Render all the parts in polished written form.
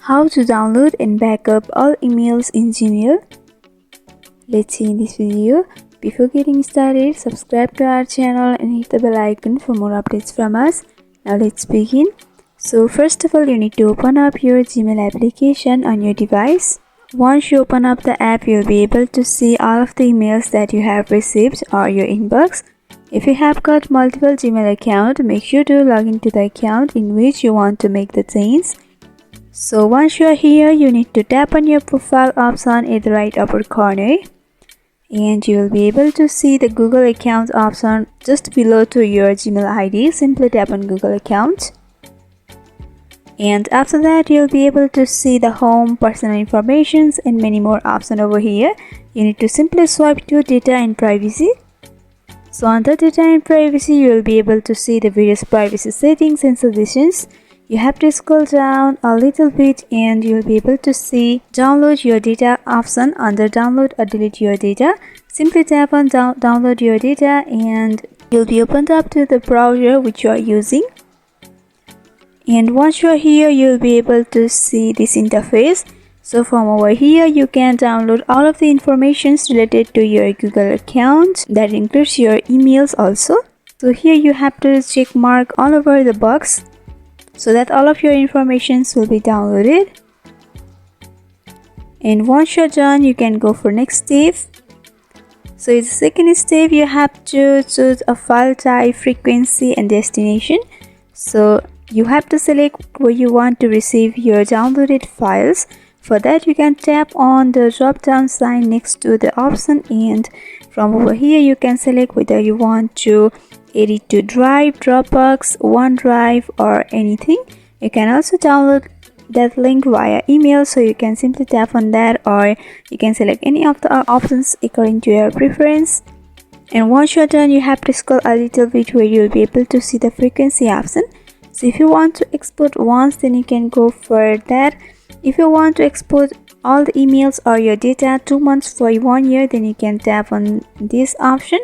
How to download and backup all emails in Gmail. Let's see in this video. Before getting started, subscribe to our channel and hit the bell icon for more updates from us. Now let's begin. So first of all, you need to open up your Gmail application on your device. Once you open up the app, you'll be able to see all of the emails that you have received or your inbox. If you have got multiple Gmail accounts, make sure to log into the account in which you want to make the change. So once you are here, you need to tap on your profile option at the right upper corner, and you will be able to see the Google account option just below to your Gmail ID. Simply tap on Google account, and after that you'll be able to see the home, personal information and many more options over here. You need to simply swipe to data and privacy. So under data and privacy, you will be able to see the various privacy settings and suggestions. You have to scroll down a little bit and you'll be able to see download your data option. Under download or delete your data, simply tap on download your data and you'll be opened up to the browser which you are using. And once you are here, you'll be able to see this interface. So from over here, you can download all of the information related to your Google account. That includes your emails also. So here you have to check mark all over the box so that all of your information will be downloaded. And once you're done, you can go for next step. So in the second step, you have to choose a file type, frequency and destination. So you have to select where you want to receive your downloaded files. For that, you can tap on the drop down sign next to the option, and from over here you can select whether you want to edit to Drive, Dropbox, OneDrive or anything. You can also download that link via email, so you can simply tap on that, or you can select any of the options according to your preference. And once you're done, you have to scroll a little bit where you'll be able to see the frequency option. So if you want to export once, then you can go for that. If you want to export all the emails or your data 2 months for 1 year, then you can tap on this option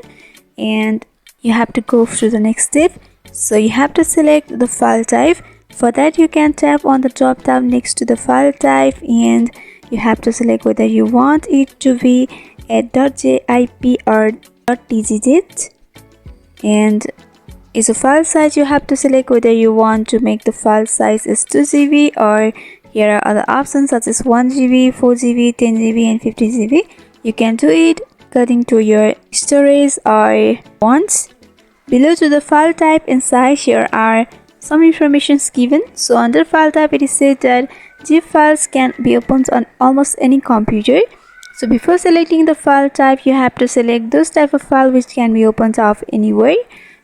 and you have to go through the next step. So you have to select the file type. For that, you can tap on the drop down next to the file type and you have to select whether you want it to be a .zip or .tgz. And as a file size, you have to select whether you want to make the file size as 2 GB, or here are other options such as 1 GB, 4 GB, 10 GB and 50 GB. You can do it according to your storage or wants. Below to the file type and size, here are some information given. So under file type, it is said that zip files can be opened on almost any computer. So before selecting the file type, you have to select those type of file which can be opened off anywhere.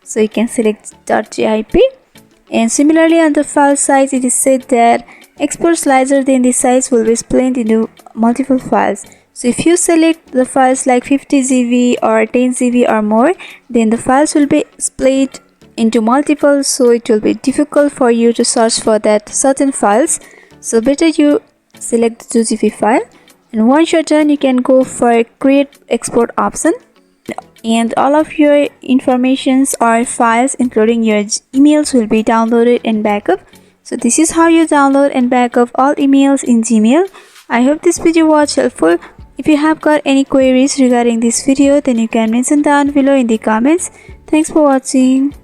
So you can select .zip. And similarly, under file size, it is said that exports larger than this size will be split into multiple files. So if you select the files like 50 GB or 10 GB or more, then the files will be split into multiple, so it will be difficult for you to search for that certain files. So better you select the 2 GB file, and once you're done, you can go for create export option, and all of your informations or files including your emails will be downloaded and backup. So this is how you download and backup all emails in Gmail. I hope this video was helpful. If you have got any queries regarding this video, then you can mention down below in the comments. Thanks for watching.